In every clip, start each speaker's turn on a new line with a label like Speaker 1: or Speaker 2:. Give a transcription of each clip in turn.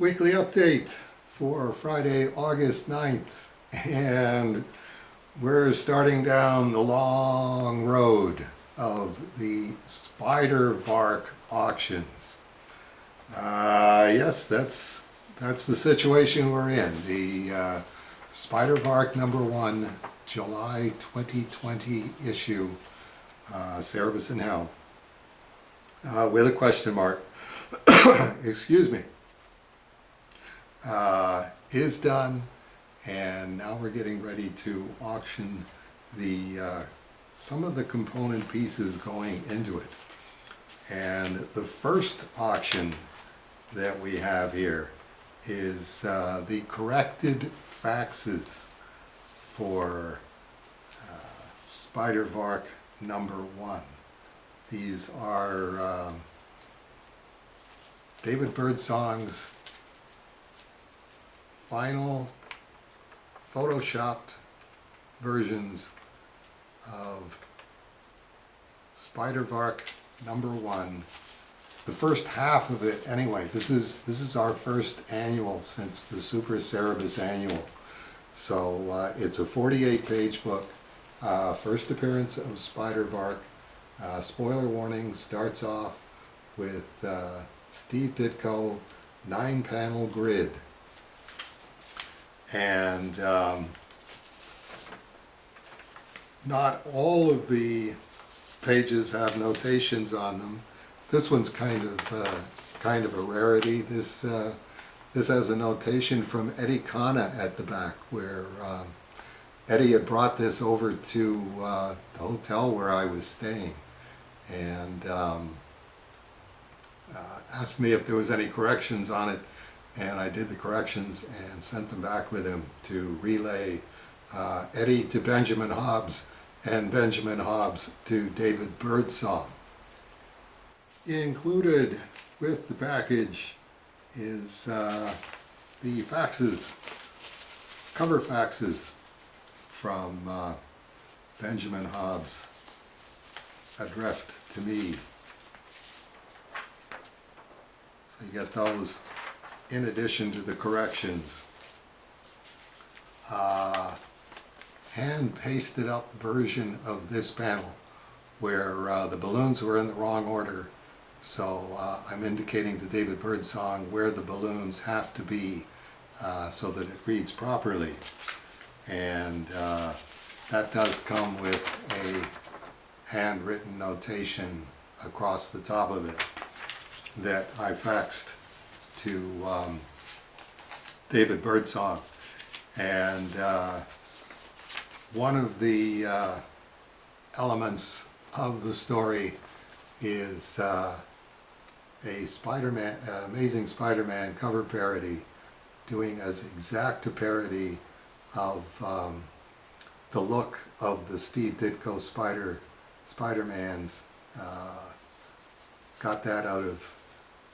Speaker 1: Weekly update for Friday, August 9th. And we're starting down the long road of the Spider Bark auctions. Yes, that's the situation we're in. The Spider Bark #1, July 2020 issue, Cerebus in Hell, with a question mark. Excuse me. Is done, and now we're getting ready to auction the some of the component pieces going into it. And the first auction that we have here is the corrected faxes for Spider Bark #1. These are David Birdsong's final photoshopped versions of Spider Bark #1. The first half of it, anyway. This is our first annual since the Super Cerebus annual. So it's a 48-page book. First appearance of Spider Bark. Spoiler warning, starts off with Steve Ditko 9-panel grid. And not all of the pages have notations on them. This one's kind of a rarity. This has a notation from Eddie Kana at the back, where Eddie had brought this over to the hotel where I was staying, and asked me if there was any corrections on it. And I did the corrections and sent them back with him to relay Eddie to Benjamin Hobbs and Benjamin Hobbs to David Birdsong. Included with the package is the faxes, cover faxes from Benjamin Hobbs addressed to me. So you get those in addition to the corrections. Hand pasted up version of this panel where the balloons were in the wrong order. So I'm indicating to David Birdsong where the balloons have to be so that it reads properly. And that does come with a handwritten notation across the top of it that I faxed to David Birdsong. And one of the elements of the story is a Spider-Man, Amazing Spider-Man cover parody, doing as exact a parody of the look of the Steve Ditko Spider-Mans. Got that out of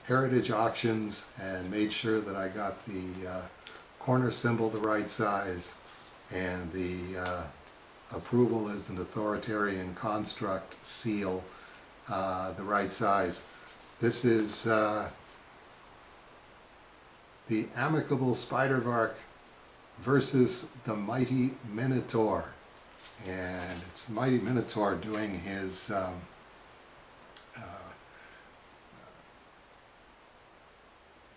Speaker 1: Heritage Auctions and made sure that I got the corner symbol the right size and the approval as an authoritarian construct seal the right size. This is the Amicable Spider Bark versus the Mighty Minotaur, and it's Mighty Minotaur doing his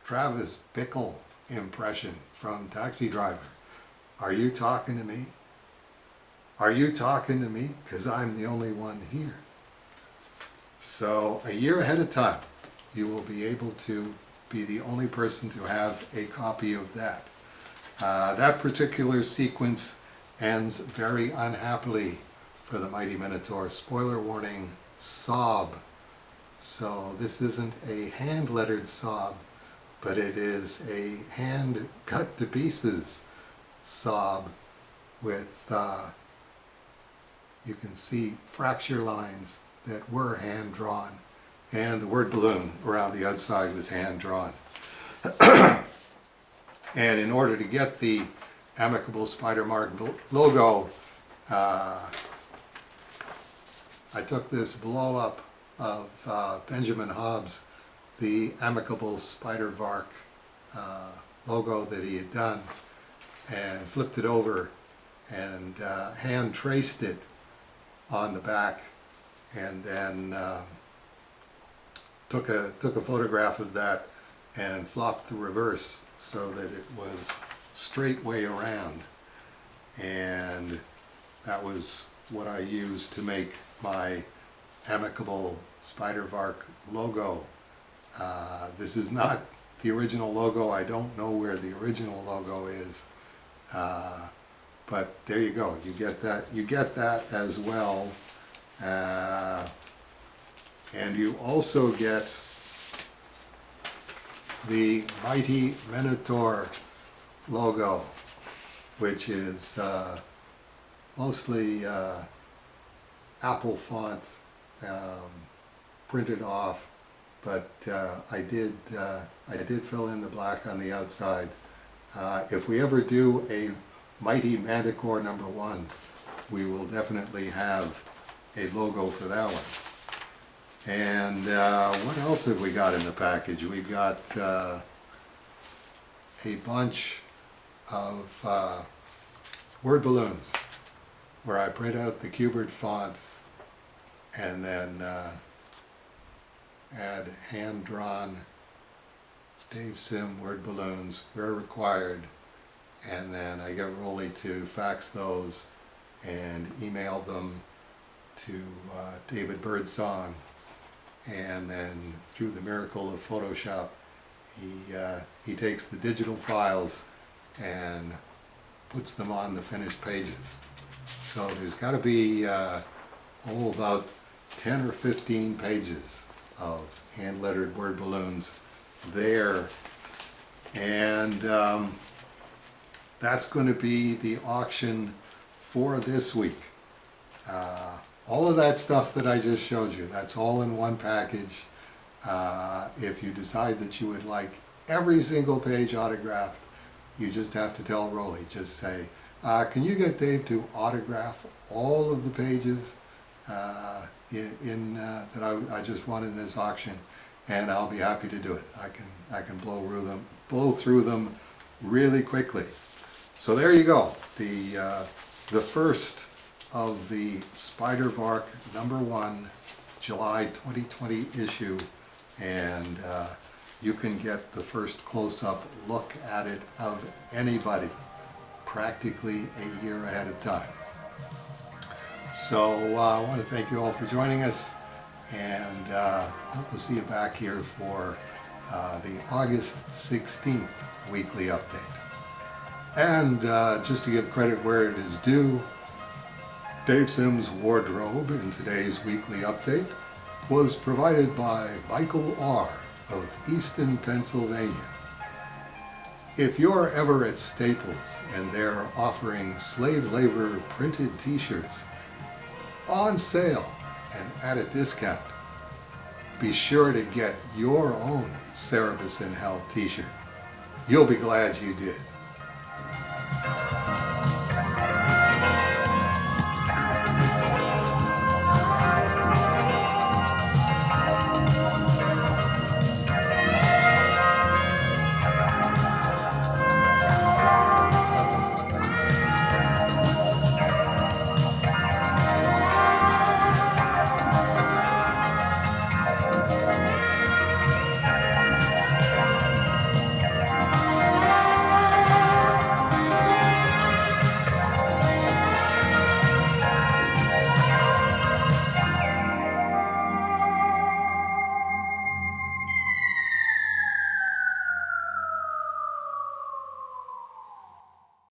Speaker 1: Travis Bickle impression from Taxi Driver. Are you talking to me? Are you talking to me? Because I'm the only one here. So a year ahead of time, you will be able to be the only person to have a copy of that. That particular sequence ends very unhappily for the Mighty Minotaur. Spoiler warning, sob. So this isn't a hand-lettered sob, but it is a hand cut to pieces sob with, you can see fracture lines that were hand drawn, and the word balloon around the outside was hand drawn. And in order to get the Amicable Spider Bark logo, I took this blow up of Benjamin Hobbs, the Amicable Spider Bark logo that he had done, and flipped it over and hand traced it on the back, and then took a photograph of that and flopped the reverse so that it was straight way around. And that was what I used to make my amicable Spidervark logo. This is not the original logo. I don't know where the original logo is, but there you go. You get that. You get that as well, and you also get the Mighty Minotaur logo, which is mostly Apple font, printed off, but I did fill in the black on the outside. If we ever do a Mighty Manticore #1, we will definitely have a logo for that one. And what else have we got in the package? We've got a bunch of word balloons where I print out the Qbert font and then add hand-drawn Dave Sim word balloons where required, and then I get Rolly to fax those and email them to David Birdsong, and then through the miracle of Photoshop he takes the digital files and puts them on the finished pages. So there's got to be about 10 or 15 pages of hand-lettered word balloons there, and that's going to be the auction for this week. All of that stuff that I just showed you, that's all in one package. If you decide that you would like every single page autographed, you just have to tell Rolly, just say, can you get Dave to autograph all of the pages that I just won in this auction, and I'll be happy to do it. I can blow through them really quickly. So there you go, the first of the Spidervark #1 July 2020 issue, and you can get the first close-up look at it of anybody practically a year ahead of time. So I want to thank you all for joining us, and I hope we'll see you back here for the August 16th weekly update. And just to give credit where it is due, Dave Sim's wardrobe in today's weekly update was provided by Michael R. of Easton, Pennsylvania. If you're ever at Staples and they're offering slave labor printed t-shirts on sale and at a discount, be sure to get your own Cerebus in Hell t-shirt. You'll be glad you did.